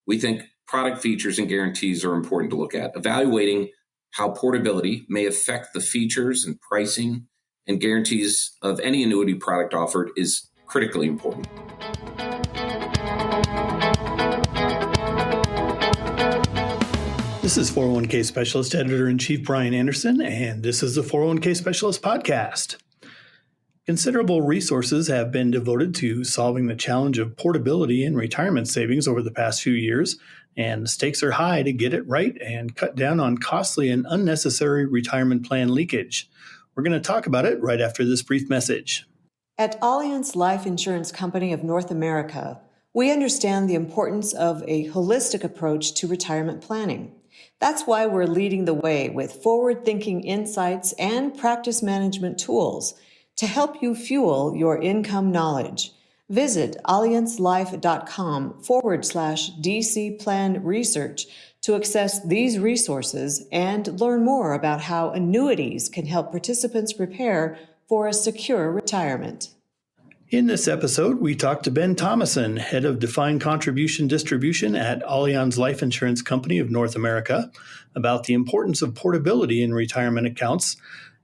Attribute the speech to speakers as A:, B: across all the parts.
A: we think product features and guarantees are important to look at. Evaluating how portability may affect the features and pricing and guarantees of any annuity product offered is critically important.
B: This is 401k Specialist Editor-in-Chief Brian Anderson, and this is the 401k Specialist Podcast. Considerable resources have been devoted to solving the challenge of portability in retirement savings over the past few years, and the stakes are high to get it right and cut down on costly and unnecessary retirement plan leakage. We're going to talk about it right after this brief message.
C: At Allianz Life Insurance Company of North America, we understand the importance of a holistic approach to retirement planning. That's why we're leading the way with forward-thinking insights and practice management tools to help you fuel your income knowledge. Visit allianzlife.com/DC Plan Research to access these resources and learn more about how annuities can help participants prepare for a secure retirement.
B: In this episode, we talked to Ben Thomason, Head of Defined Contribution Distribution at Allianz Life Insurance Company of North America, about the importance of portability in retirement accounts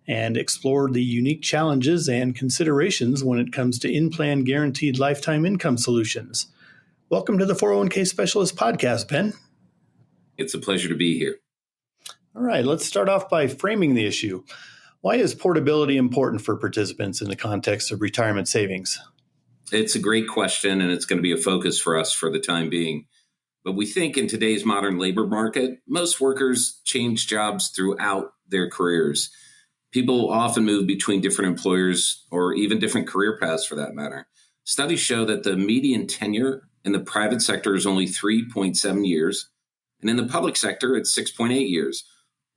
B: and explored the unique challenges and considerations when it comes to in-plan guaranteed lifetime income solutions. Welcome to the 401k Specialist Podcast, Ben.
A: It's a pleasure to be here.
B: All right, let's start off by framing the issue. Why is portability important for participants in the context of retirement savings?
A: It's a great question, and it's going to be a focus for us for the time being. But we think in today's modern labor market, most workers change jobs throughout their careers. People often move between different employers or even different career paths for that matter. Studies show that the median tenure in the private sector is only 3.7 years, and in the public sector, it's 6.8 years.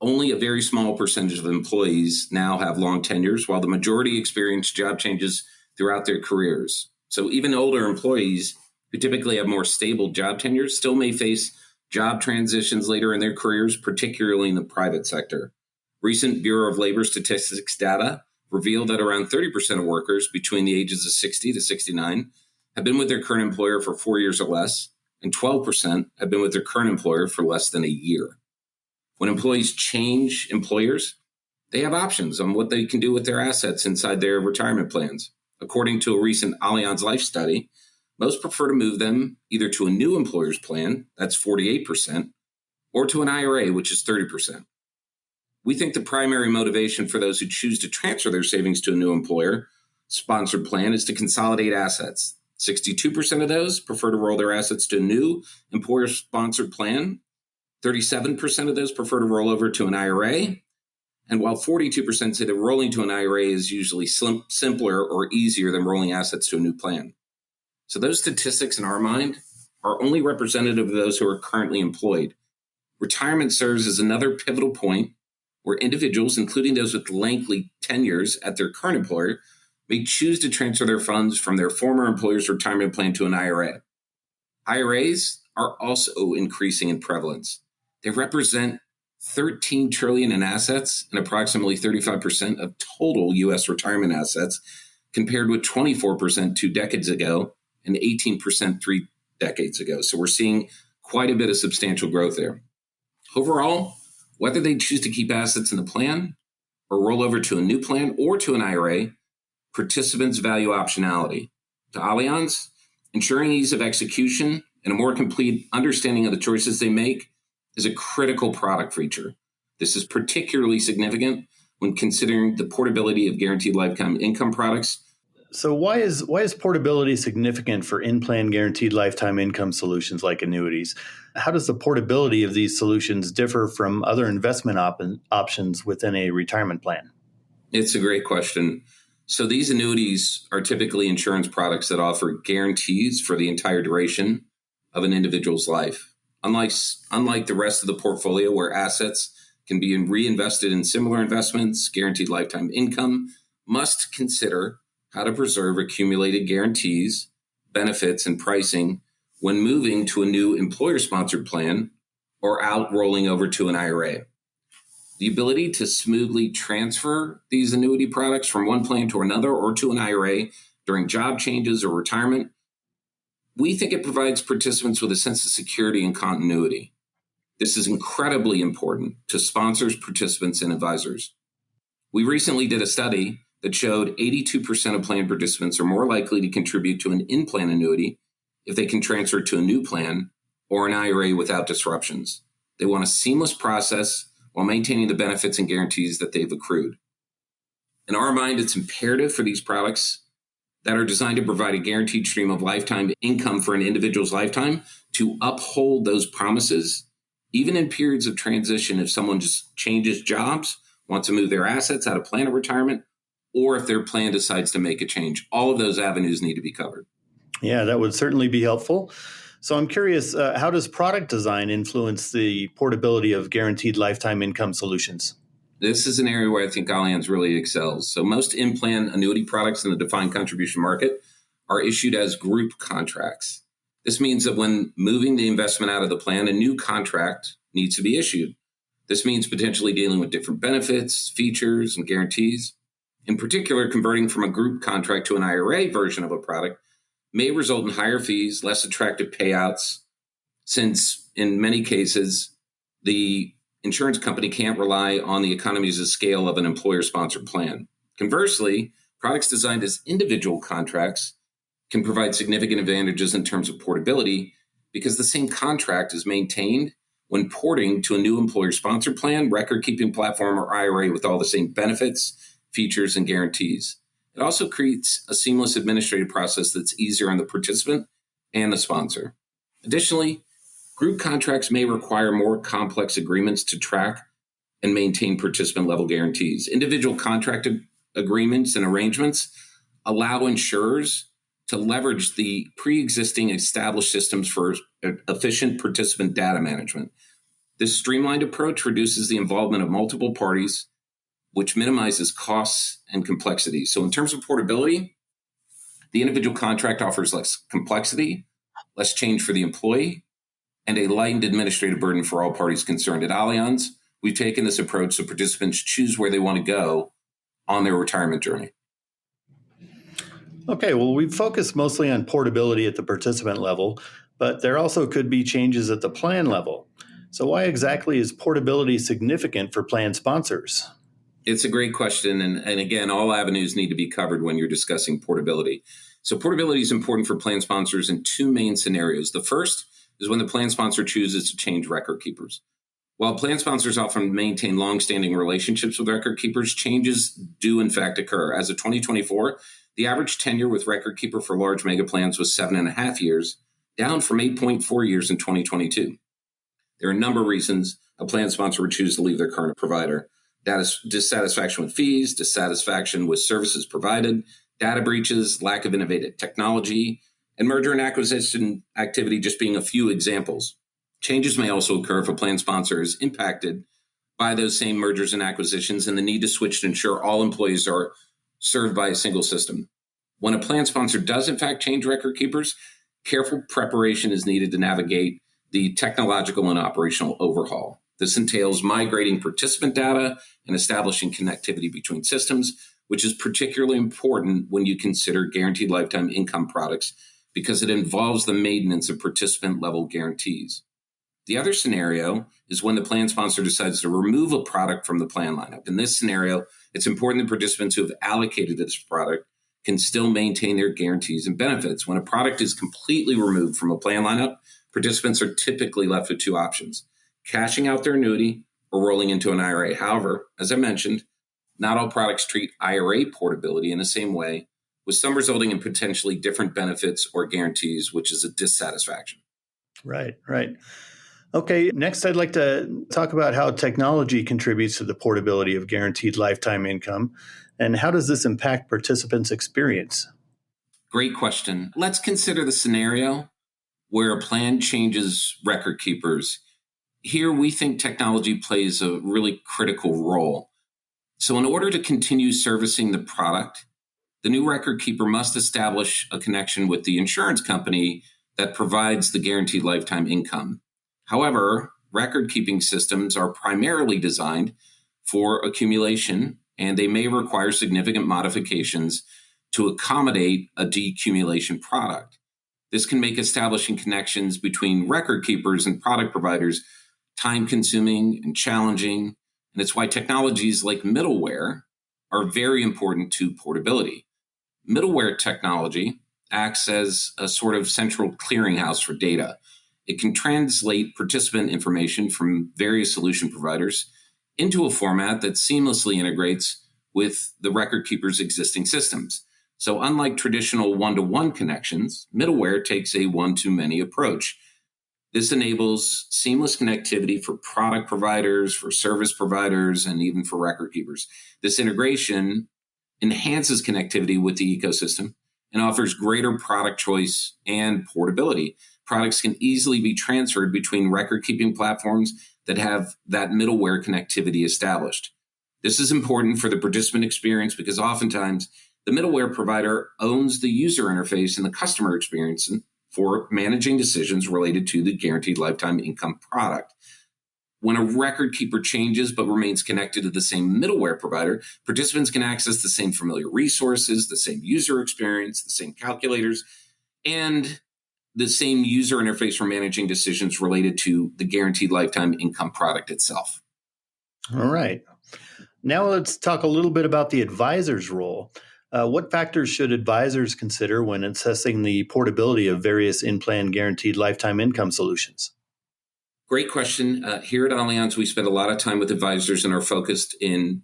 A: Only a very small percentage of employees now have long tenures, while the majority experience job changes throughout their careers. So even older employees who typically have more stable job tenures still may face job transitions later in their careers, particularly in the private sector. Recent Bureau of Labor Statistics data revealed that around 30% of workers between the ages of 60 to 69 have been with their current employer for 4 years or less, and 12% have been with their current employer for less than a year. When employees change employers, they have options on what they can do with their assets inside their retirement plans. According to a recent Allianz Life study, most prefer to move them either to a new employer's plan, that's 48%, or to an IRA, which is 30%. We think the primary motivation for those who choose to transfer their savings to a new employer-sponsored plan is to consolidate assets. 62% of those prefer to roll their assets to a new employer-sponsored plan. 37% of those prefer to roll over to an IRA. And while 42% say that rolling to an IRA is usually simpler or easier than rolling assets to a new plan. So those statistics in our mind are only representative of those who are currently employed. Retirement serves as another pivotal point where individuals, including those with lengthy tenures at their current employer, may choose to transfer their funds from their former employer's retirement plan to an IRA. IRAs are also increasing in prevalence. They represent $13 trillion in assets and approximately 35% of total U.S. retirement assets, compared with 24% 2 decades ago and 18% 3 decades ago. So we're seeing quite a bit of substantial growth there. Overall, whether they choose to keep assets in the plan or roll over to a new plan or to an IRA, participants value optionality. To Allianz, ensuring ease of execution and a more complete understanding of the choices they make is a critical product feature. This is particularly significant when considering the portability of guaranteed lifetime income products.
B: So why is portability significant for in-plan guaranteed lifetime income solutions like annuities? How does the portability of these solutions differ from other investment options within a retirement plan?
A: It's a great question. So these annuities are typically insurance products that offer guarantees for the entire duration of an individual's life. Unlike the rest of the portfolio where assets can be reinvested in similar investments, guaranteed lifetime income must consider how to preserve accumulated guarantees, benefits, and pricing when moving to a new employer-sponsored plan or out rolling over to an IRA. The ability to smoothly transfer these annuity products from one plan to another or to an IRA during job changes or retirement We think it provides participants with a sense of security and continuity. This is incredibly important to sponsors, participants, and advisors. We recently did a study that showed 82% of plan participants are more likely to contribute to an in-plan annuity if they can transfer to a new plan or an IRA without disruptions. They want a seamless process while maintaining the benefits and guarantees that they've accrued. In our mind, it's imperative for these products that are designed to provide a guaranteed stream of lifetime income for an individual's lifetime to uphold those promises, even in periods of transition. If someone just changes jobs, wants to move their assets out of plan of retirement, or if their plan decides to make a change, all of those avenues need to be covered.
B: Yeah, that would certainly be helpful. So I'm curious, how does product design influence the portability of guaranteed lifetime income solutions?
A: This is an area where I think Allianz really excels. So most in-plan annuity products in the defined contribution market are issued as group contracts. This means that when moving the investment out of the plan, a new contract needs to be issued. This means potentially dealing with different benefits, features, and guarantees. In particular, converting from a group contract to an IRA version of a product may result in higher fees, less attractive payouts, since in many cases, the insurance company can't rely on the economies of scale of an employer-sponsored plan. Conversely, products designed as individual contracts can provide significant advantages in terms of portability because the same contract is maintained when porting to a new employer-sponsored plan, record-keeping platform, or IRA with all the same benefits, features, and guarantees. It also creates a seamless administrative process that's easier on the participant and the sponsor. Additionally, group contracts may require more complex agreements to track and maintain participant-level guarantees. Individual contract agreements and arrangements allow insurers to leverage the pre-existing established systems for efficient participant data management. This streamlined approach reduces the involvement of multiple parties, which minimizes costs and complexities. So in terms of portability, the individual contract offers less complexity, less change for the employee, and a lightened administrative burden for all parties concerned. At Allianz, we've taken this approach so participants choose where they want to go on their retirement journey.
B: Okay, well, we've focused mostly on portability at the participant level, but there also could be changes at the plan level. So why exactly is portability significant for plan sponsors?
A: It's a great question. And again, all avenues need to be covered when you're discussing portability. So portability is important for plan sponsors in two main scenarios. The first is when the plan sponsor chooses to change record keepers. While plan sponsors often maintain longstanding relationships with record keepers, changes do in fact occur. As of 2024, the average tenure with record keeper for large mega plans was 7.5 years, down from 8.4 years in 2022. There are a number of reasons a plan sponsor would choose to leave their current provider. Dissatisfaction with fees, dissatisfaction with services provided, data breaches, lack of innovative technology, and merger and acquisition activity just being a few examples. Changes may also occur if a plan sponsor is impacted by those same mergers and acquisitions and the need to switch to ensure all employees are served by a single system. When a plan sponsor does in fact change record keepers, careful preparation is needed to navigate the technological and operational overhaul. This entails migrating participant data and establishing connectivity between systems, which is particularly important when you consider guaranteed lifetime income products because it involves the maintenance of participant-level guarantees. The other scenario is when the plan sponsor decides to remove a product from the plan lineup. In this scenario, it's important that participants who have allocated this product can still maintain their guarantees and benefits. When a product is completely removed from a plan lineup, participants are typically left with two options: cashing out their annuity or rolling into an IRA. However, as I mentioned, not all products treat IRA portability in the same way, with some resulting in potentially different benefits or guarantees, which is a dissatisfaction.
B: Right. Okay, next I'd like to talk about how technology contributes to the portability of guaranteed lifetime income, and how does this impact participants' experience?
A: Great question. Let's consider the scenario where a plan changes record keepers. Here, we think technology plays a really critical role. So in order to continue servicing the product, the new record keeper must establish a connection with the insurance company that provides the guaranteed lifetime income. However, record-keeping systems are primarily designed for accumulation, and they may require significant modifications to accommodate a decumulation product. This can make establishing connections between record keepers and product providers time-consuming and challenging, and it's why technologies like middleware are very important to portability. Middleware technology acts as a sort of central clearinghouse for data. It can translate participant information from various solution providers into a format that seamlessly integrates with the record keeper's existing systems. So unlike traditional one-to-one connections, middleware takes a one-to-many approach. This enables seamless connectivity for product providers, for service providers, and even for record keepers. This integration enhances connectivity with the ecosystem and offers greater product choice and portability. Products can easily be transferred between record-keeping platforms that have that middleware connectivity established. This is important for the participant experience because oftentimes the middleware provider owns the user interface and the customer experience for managing decisions related to the guaranteed lifetime income product. When a record keeper changes but remains connected to the same middleware provider, participants can access the same familiar resources, the same user experience, the same calculators, and the same user interface for managing decisions related to the guaranteed lifetime income product itself.
B: All right. Now let's talk a little bit about the advisor's role. What factors should advisors consider when assessing the portability of various in-plan guaranteed lifetime income solutions?
A: Great question. Here at Allianz, we spend a lot of time with advisors and are focused in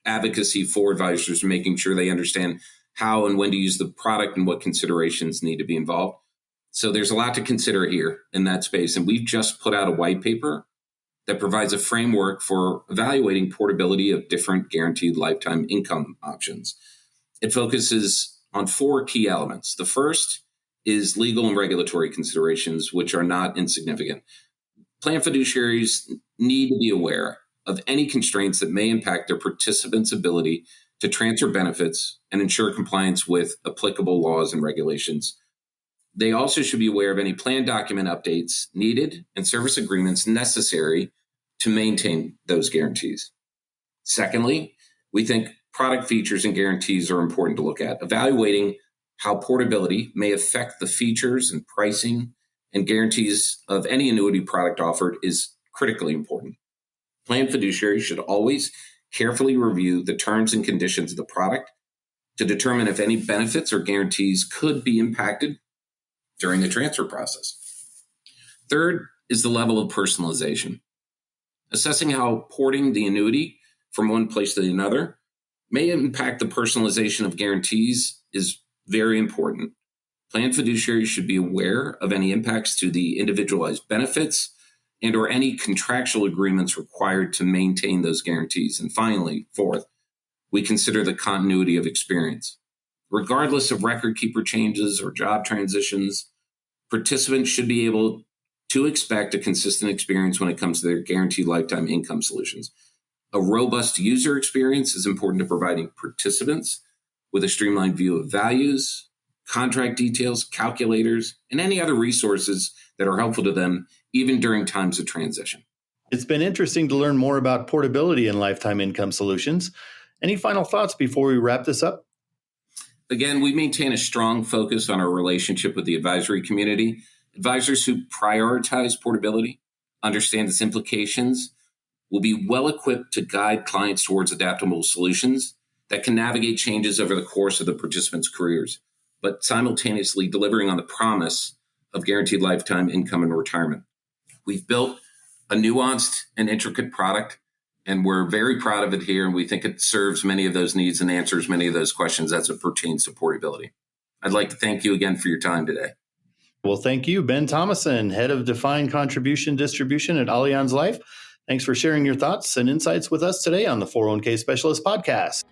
A: advocacy for advisors, making sure they understand how and when to use the product and what considerations need to be involved. So there's a lot to consider here in that space. And we've just put out a white paper that provides a framework for evaluating portability of different guaranteed lifetime income options. It focuses on 4 key elements. The first is legal and regulatory considerations, which are not insignificant. Plan fiduciaries need to be aware of any constraints that may impact their participants' ability to transfer benefits and ensure compliance with applicable laws and regulations. They also should be aware of any plan document updates needed and service agreements necessary to maintain those guarantees. Secondly, we think product features and guarantees are important to look at. Evaluating how portability may affect the features and pricing and guarantees of any annuity product offered is critically important. Plan fiduciaries should always carefully review the terms and conditions of the product to determine if any benefits or guarantees could be impacted during the transfer process. Third is the level of personalization. Assessing how porting the annuity from one place to another may impact the personalization of guarantees is very important. Plan fiduciaries should be aware of any impacts to the individualized benefits and or any contractual agreements required to maintain those guarantees. And finally, fourth, we consider the continuity of experience. Regardless of record keeper changes or job transitions, participants should be able to expect a consistent experience when it comes to their guaranteed lifetime income solutions. A robust user experience is important to providing participants with a streamlined view of values, contract details, calculators, and any other resources that are helpful to them, even during times of transition.
B: It's been interesting to learn more about portability in lifetime income solutions. Any final thoughts before we wrap this up?
A: Again, we maintain a strong focus on our relationship with the advisory community. Advisors who prioritize portability, understand its implications, will be well equipped to guide clients towards adaptable solutions that can navigate changes over the course of the participants' careers, but simultaneously delivering on the promise of guaranteed lifetime income in retirement. We've built a nuanced and intricate product, and we're very proud of it here, and we think it serves many of those needs and answers many of those questions as it pertains to portability. I'd like to thank you again for your time today.
B: Well, thank you, Ben Thomason, Head of Defined Contribution Distribution at Allianz Life. Thanks for sharing your thoughts and insights with us today on the 401k Specialist Podcast.